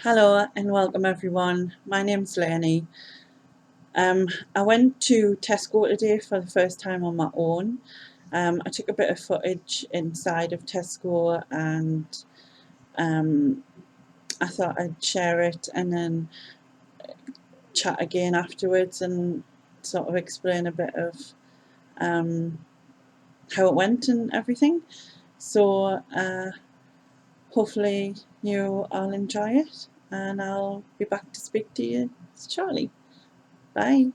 Hello and welcome everyone. My name's Lenny. I went to Tesco today for the first time on my own. I took a bit of footage inside of Tesco and um, I thought I'd share it and then chat again afterwards and sort of explain a bit of um, how it went and everything. So hopefully you all enjoy it and I'll be back to speak to you shortly. Bye.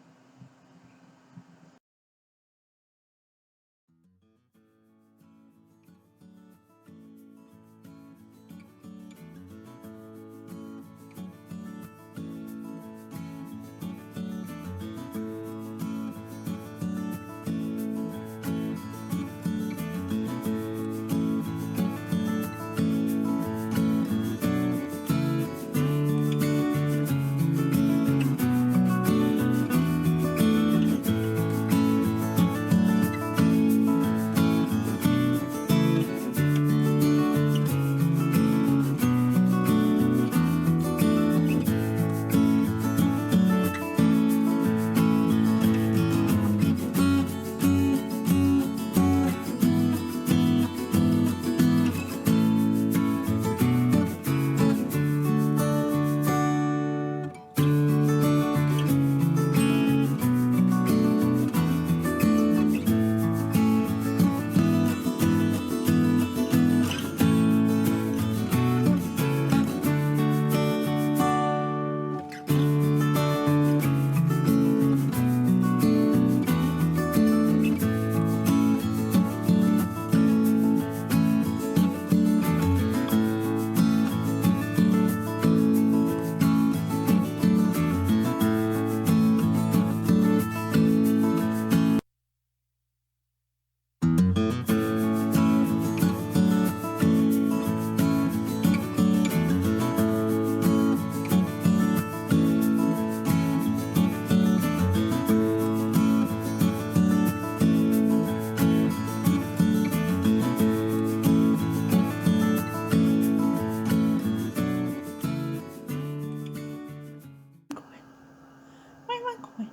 Where am I going?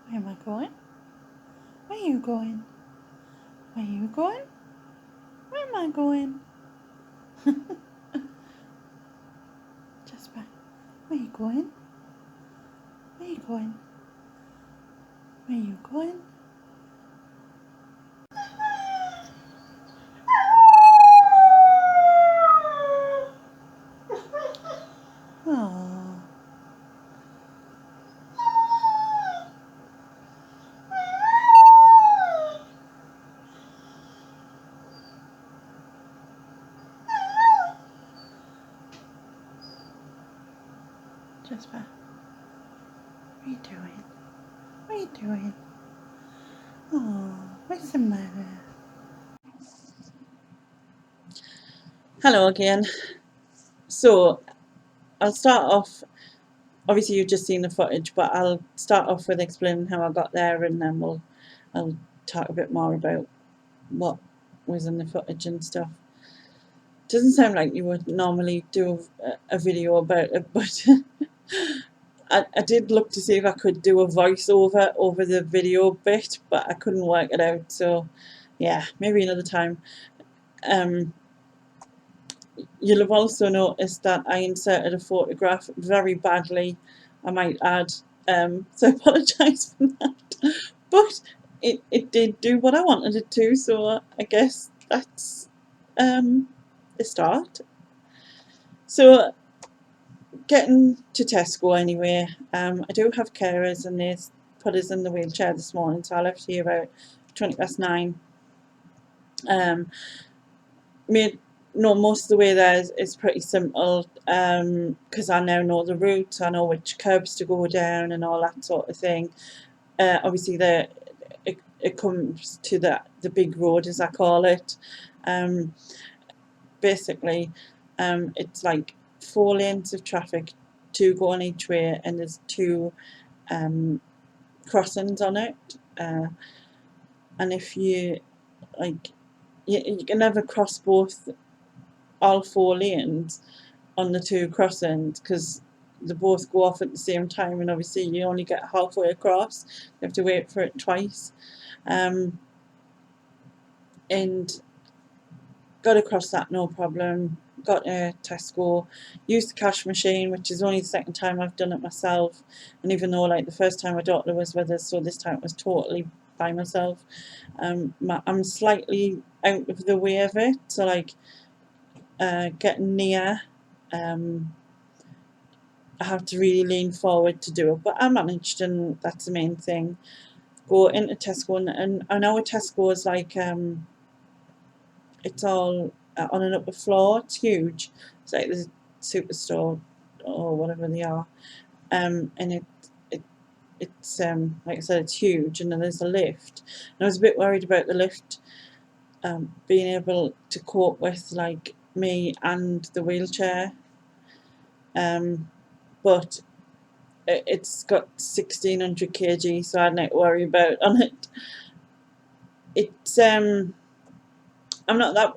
Where am I going? Where are you going? Where are you going? Where am I going? Jasper, where are you going? Where are you going? Where are you going? Oh, Jasper, what are you doing? What are you doing? Oh, what's the matter? Hello again. So I'll start off. Obviously, you've just seen the footage, but I'll start off with explaining how I got there, and then I'll talk a bit more about what was in the footage and stuff. Doesn't sound like you would normally do a video about it, but I did look to see if I could do a voiceover over the video bit, but I couldn't work it out. So, yeah, maybe another time. Um, you'll have also noticed that I inserted a photograph very badly, I might add. So I apologise for that. But it did do what I wanted it to, so I guess that's the start. So getting to Tesco anyway, I do have carers and they put us in the wheelchair this morning, so I left here about 9:20. Made no, most of the way there is pretty simple because I now know the route, I know which curbs to go down and all that sort of thing. Obviously, it comes to the big road, as I call it. Um, Basically, it's like 4 lanes of traffic, two going each way, and there's two um, crossings on it. And if you like, you can never cross all 4 lanes, on the two crossings, because they both go off at the same time, and obviously you only get halfway across. You have to wait for it twice. Um, and got across that no problem. Got a Tesco, used the cash machine, which is only the second time I've done it myself. And even though like the first time my daughter was with us, so this time it was totally by myself. I'm slightly out of the way of it, so like getting near, um, I have to really lean forward to do it, but I managed, and that's the main thing. Go into Tesco, and I know Tesco is like it's all on an upper floor. It's huge. It's like the superstore or whatever they are. And it it's like I said, it's huge, and then there's a lift. And I was a bit worried about the lift being able to cope with like me and the wheelchair. But it's got 1600 kg, so I had nothing to worry about on it. It's I'm not that.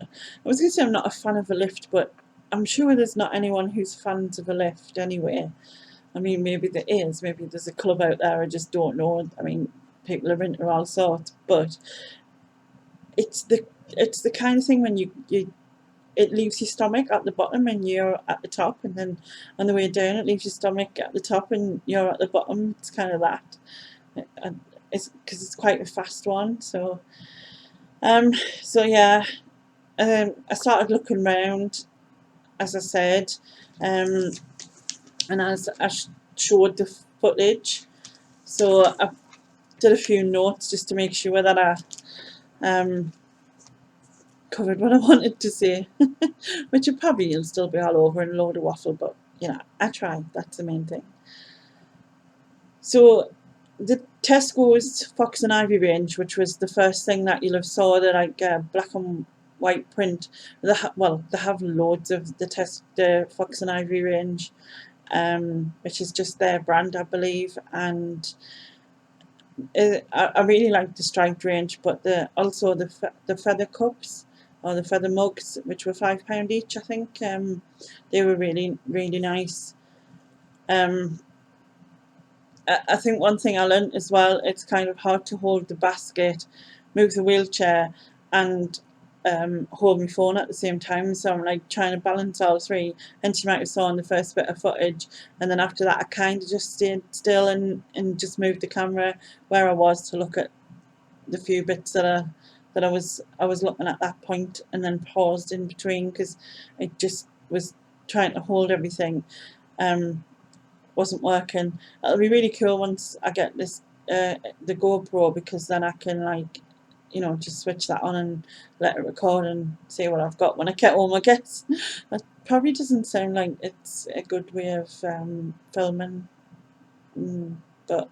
I was going to say I'm not a fan of a lift, but I'm sure there's not anyone who's fans of a lift anyway. I mean, maybe there is. Maybe there's a club out there. I just don't know. I mean, people are into all sorts, but it's the kind of thing when you it leaves your stomach at the bottom and you're at the top, and then on the way down it leaves your stomach at the top and you're at the bottom. It's kind of that. And it's because it's quite a fast one. Um, so yeah, I started looking round, as I said, um, and as I showed the footage, so I did a few notes just to make sure that I covered what I wanted to say, which it probably will still be all over and a load of waffle, but you know, I tried. That's the main thing. So the Tesco's Fox and Ivy range, which was the first thing that you'll have saw, the like black and white print. They have loads of the Fox and Ivy range, which is just their brand, I believe, and I really like the striped range, but also the feather cups or the feather mugs, which were £5 each, I think. They were really really nice. Um, I think one thing I learned as well, it's kind of hard to hold the basket, move the wheelchair, and hold my phone at the same time. So I'm like trying to balance all three. And you might have saw in the first bit of footage. And then after that, I kind of just stayed still and just moved the camera where I was to look at the few bits that I was looking at that point, and then paused in between because it just was trying to hold everything. Wasn't working. It'll be really cool once I get this the GoPro, because then I can like, you know, just switch that on and let it record and see what I've got when I get home, I guess. That probably doesn't sound like it's a good way of filming, but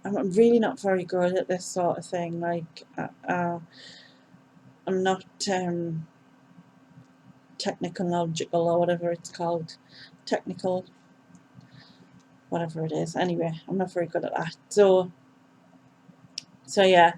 I'm really not very good at this sort of thing. Like I'm not technological or whatever it's called, technical, whatever it is. Anyway, I'm not very good at that. So yeah.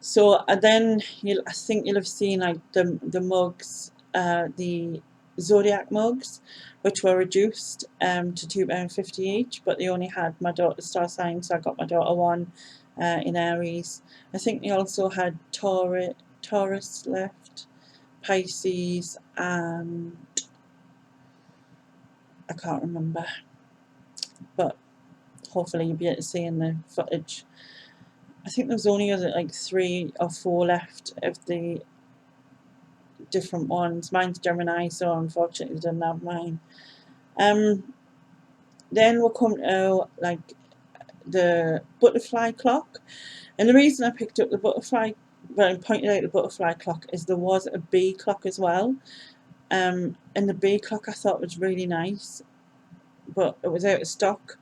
So then I think you'll have seen like the mugs, the Zodiac mugs, which were reduced to £2.50 each, but they only had my daughter's star sign, so I got my daughter one in Aries. I think they also had Taurus left, Pisces, and I can't remember, but hopefully you'll be able to see in the footage. I think there was only like 3 or 4 left of the different ones. Mine's Gemini, so unfortunately didn't have mine. Then we'll come to like the butterfly clock, and the reason I picked up the butterfly, well, I pointed out the butterfly clock, is there was a bee clock as well. And the bee clock I thought was really nice, but it was out of stock.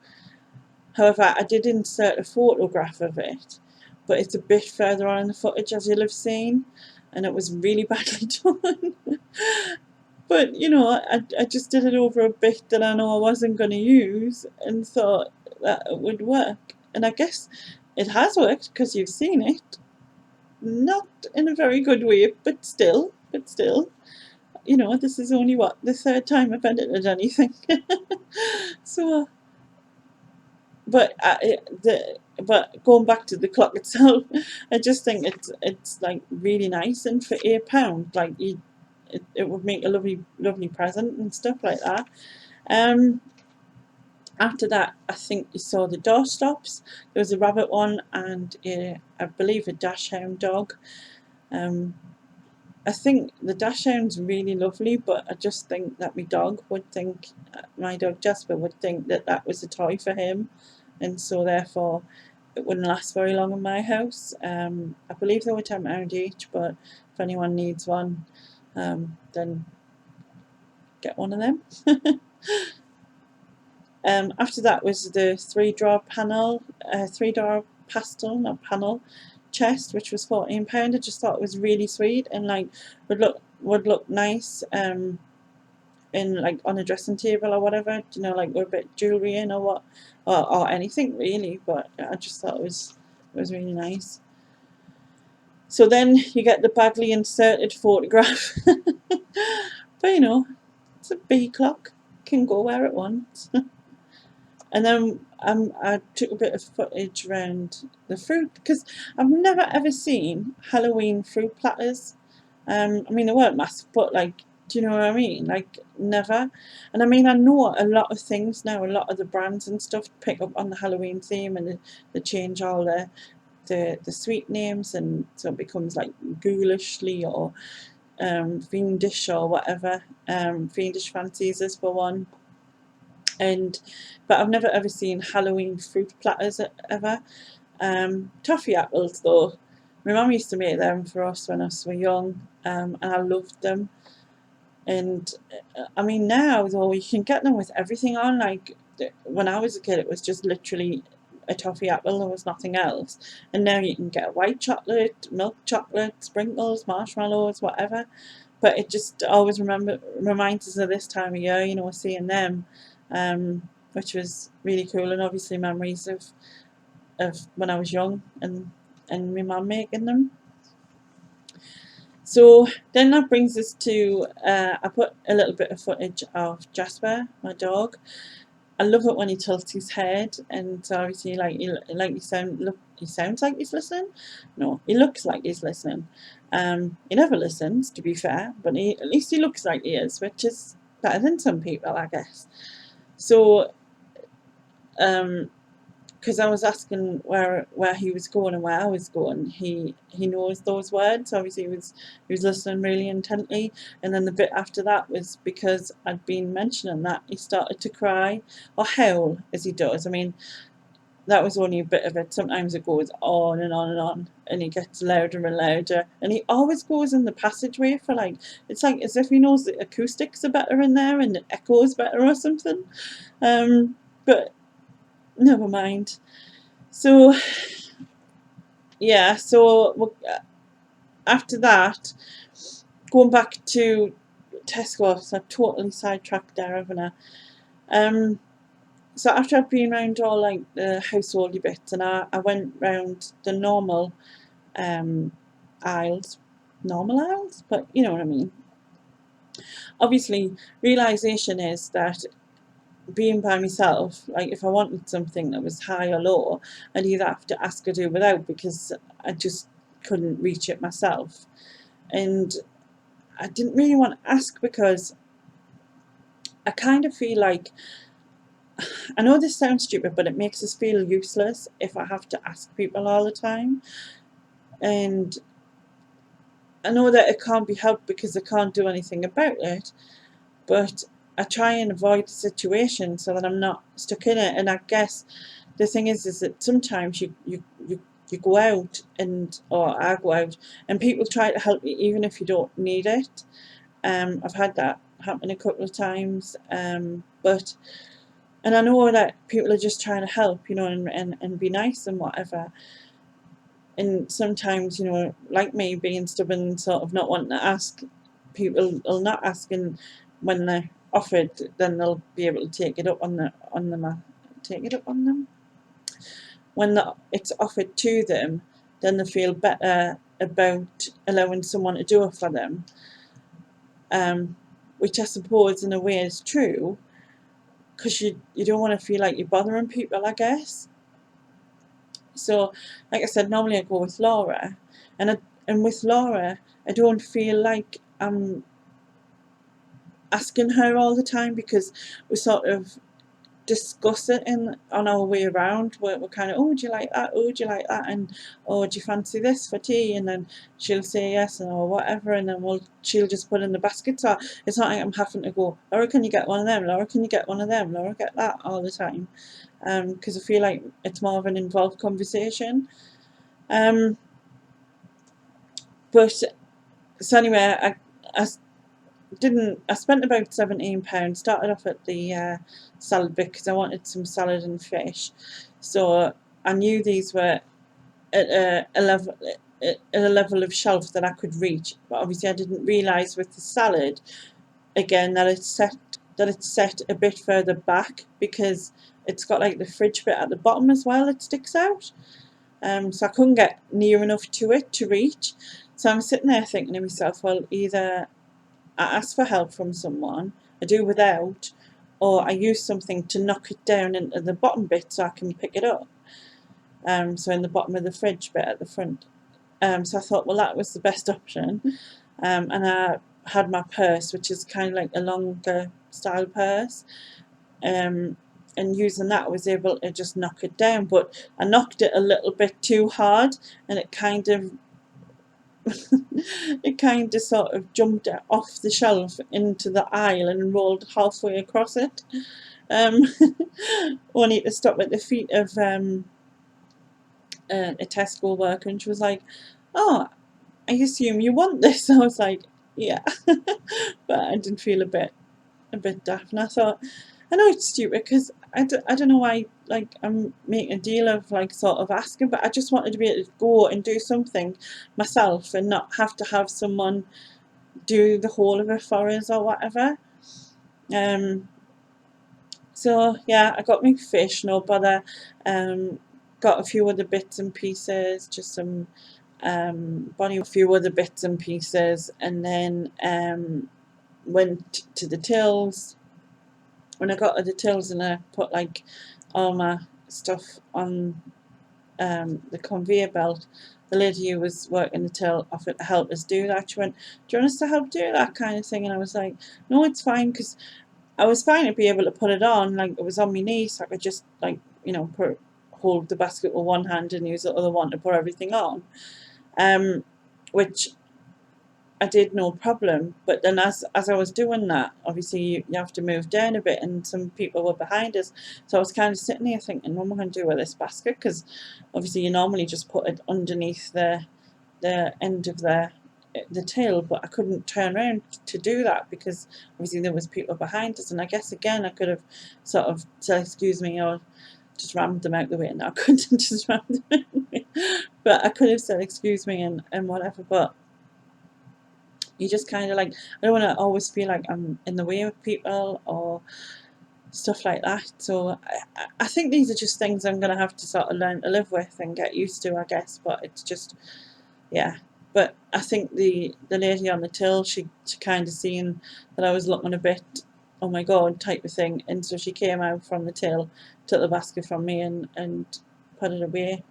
However, I did insert a photograph of it, but it's a bit further on in the footage, as you'll have seen, and it was really badly done. But you know, I just did it over a bit that I know I wasn't going to use, and thought that it would work, and I guess it has worked because you've seen it. Not in a very good way, but still. you know, this is only what, the third time I've edited anything. So, but going back to the clock itself, I just think it's like really nice, and for £8, like it would make a lovely present and stuff like that. After that, I think you saw the door stops. There was a rabbit one and I believe a dachshund dog. I think the dachshund's really lovely, but I just think that my dog Jasper would think that that was a toy for him, and so therefore it wouldn't last very long in my house. I believe they were £10 each, but if anyone needs one, then get one of them. After that was the three-drawer panel chest, which was £14. I just thought it was really sweet, and like would look nice in like on a dressing table or whatever, you know, like with a bit of jewellery in or what, or anything really. But I just thought it was really nice. So then you get the badly inserted photograph. But you know, it's a bee clock, can go where it wants. And then I took a bit of footage around the fruit, because I've never ever seen Halloween fruit platters. I mean, they weren't massive, but like, do you know what I mean? Like, never. And I mean, I know a lot of things now, a lot of the brands and stuff pick up on the Halloween theme, and they change all the sweet names, and so it becomes like ghoulishly or fiendish or whatever. Fiendish Fancies is for one. But I've never ever seen Halloween fruit platters ever. Toffee apples though, my mum used to make them for us when us were young, and I loved them. And I mean, now though, you can get them with everything on. Like when I was a kid, it was just literally a toffee apple, there was nothing else. And now you can get white chocolate, milk chocolate, sprinkles, marshmallows, whatever. But it just always reminds us of this time of year, you know, seeing them, which was really cool, and obviously memories of when I was young and my mum making them. So then that brings us to, I put a little bit of footage of Jasper, my dog. I love it when he tilts his head, and so obviously he sounds like he's listening. No, he looks like he's listening. He never listens, to be fair, but at least he looks like he is, which is better than some people, I guess. So, because I was asking where he was going and where I was going, he knows those words. Obviously, he was listening really intently. And then the bit after that was because I'd been mentioning that, he started to cry or howl as he does. I mean, that was only a bit of it. Sometimes it goes on and on and on, and he gets louder and louder. And he always goes in the passageway for like, it's like as if he knows the acoustics are better in there and it echoes better or something. But never mind. So yeah, so after that, going back to Tesco, so I've totally sidetracked there, haven't I? So after I've been around all like the householdy bits, and I went round the aisles, normal aisles, but you know what I mean. Obviously, realisation is that being by myself, like if I wanted something that was high or low, I'd either have to ask or do without, because I just couldn't reach it myself. And I didn't really want to ask, because I kind of feel like, I know this sounds stupid, but it makes us feel useless if I have to ask people all the time. And I know that it can't be helped because I can't do anything about it, but I try and avoid the situation so that I'm not stuck in it. And I guess the thing is that sometimes you go out, or I go out, and people try to help you even if you don't need it. I've had that happen a couple of times, but and I know that people are just trying to help, you know, and be nice and whatever. And sometimes, you know, like me being stubborn, sort of not wanting to ask, people will not ask, and when they're offered, then they'll be able to take it up on them. When it's offered to them, then they feel better about allowing someone to do it for them. which I suppose in a way is true, because you don't want to feel like you're bothering people, I guess. So, like I said, normally I go with Laura, and with Laura, I don't feel like I'm asking her all the time, because we sort of discuss it on our way around. We're kind of, oh, do you like that? Oh, do you like that? And oh, do you fancy this for tea? And then she'll say yes or whatever, and then she'll just put in the basket. So it's not like I'm having to go, Laura, can you get one of them? Laura, can you get one of them? Laura, get that, all the time. Because I feel like it's more of an involved conversation. But so anyway, I I spent about £17. Started off at the salad bit because I wanted some salad and fish. So I knew these were at a level of shelf that I could reach. But obviously I didn't realise with the salad again that it's set a bit further back, because it's got like the fridge bit at the bottom as well that sticks out. So I couldn't get near enough to it to reach. So I'm sitting there thinking to myself, well, either I ask for help from someone, I do without, or I use something to knock it down into the bottom bit so I can pick it up. So in the bottom of the fridge bit at the front. So I thought, well, that was the best option. And I had my purse, which is kind of like a longer style purse. And using that, I was able to just knock it down. But I knocked it a little bit too hard, and it kind of it kind of sort of jumped off the shelf into the aisle and rolled halfway across it. Only to stop at the feet of a Tesco worker, and she was like, "Oh, I assume you want this." I was like, "Yeah," but I did feel a bit daft, and I thought, I know it's stupid, because I don't know why, like, I'm making a deal of like sort of asking, but I just wanted to be able to go and do something myself and not have to have someone do the whole of it for us or whatever. Um, so yeah, I got my fish, no bother. Got a few other bits and pieces, just some Bonnie, a few other bits and pieces, and then went to the tills. When I got to the tills and I put like all my stuff on the conveyor belt, the lady who was working the till offered to help us do that. She went, "Do you want us to help do that kind of thing?" And I was like, "No, it's fine," because I was fine to be able to put it on, like it was on my knee, so I could just like, hold the basket with one hand and use the other one to put everything on, which I did no problem. But then as I was doing that, obviously you have to move down a bit, and some people were behind us, so I was kind of sitting here thinking, what am I going to do with this basket? Because obviously you normally just put it underneath the end of the till, but I couldn't turn around to do that because obviously there was people behind us. And I guess again I could have sort of said excuse me, or just rammed them out the way. No, I couldn't just ram them out the way, but I could have said excuse me and whatever. But you just kind of like, I don't want to always feel like I'm in the way of people or stuff like that. So I think these are just things I'm going to have to sort of learn to live with and get used to, I guess. But it's just, yeah. But I think the lady on the till, she kind of seen that I was looking a bit, oh my god, type of thing, and so she came out from the till, took the basket from me, and put it away.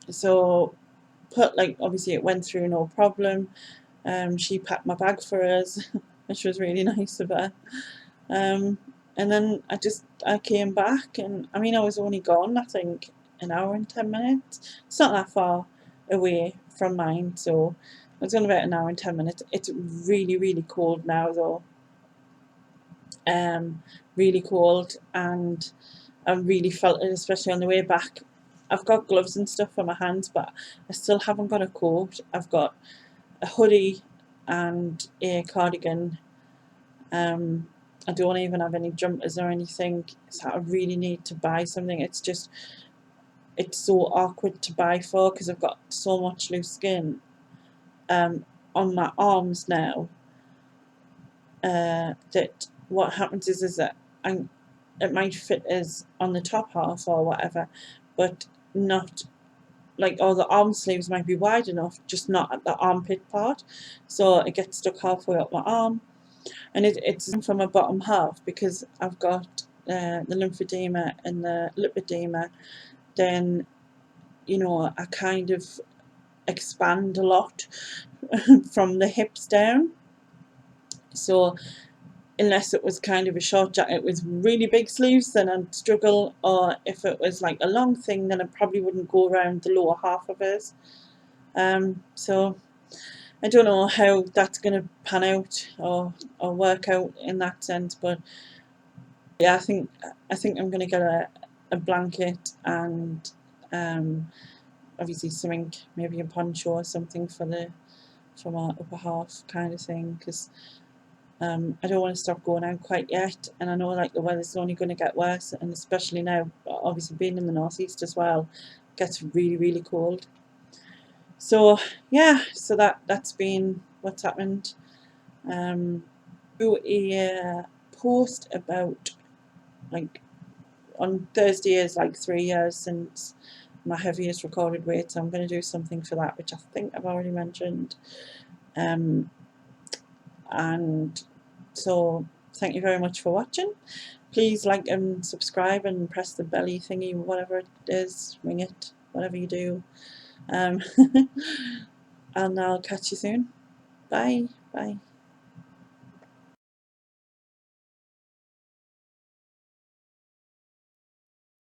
So put, like, obviously it went through no problem. She packed my bag for us, which was really nice of her. And then I came back, and I mean I was only gone I think an hour and 10 minutes. It's not that far away from mine, so I was gone about an hour and 10 minutes. It's really, really cold now though. Really cold, and I really felt it, especially on the way back. I've got gloves and stuff for my hands, but I still haven't got a coat. I've got a hoodie and a cardigan. I don't even have any jumpers or anything, so I really need to buy something. It's so awkward to buy for because I've got so much loose skin on my arms now, that what happens is that it might fit as on the top half or whatever, but not like, or the arm sleeves might be wide enough, just not at the armpit part, so it gets stuck halfway up my arm. And it's from my bottom half, because I've got the lymphedema and the lipedema. Then, you know, I kind of expand a lot from the hips down. So unless it was kind of a short jacket with really big sleeves, then I'd struggle, or if it was like a long thing, then I probably wouldn't go around the lower half of it. So I don't know how that's going to pan out, or work out in that sense, but yeah, I think I'm going to get a blanket, and obviously something, maybe a poncho or something for my upper half kind of thing, because I don't want to stop going out quite yet, and I know like the weather's only going to get worse, and especially now, obviously being in the northeast as well, it gets really, really cold. So yeah, so that's been what's happened. Do a post about, like, on Thursday is like 3 years since my heaviest recorded weight, so I'm going to do something for that, which I think I've already mentioned. And so thank you very much for watching. Please like and subscribe and press the belly thingy, whatever it is, ring it, whatever you do. And I'll catch you soon. Bye. Bye.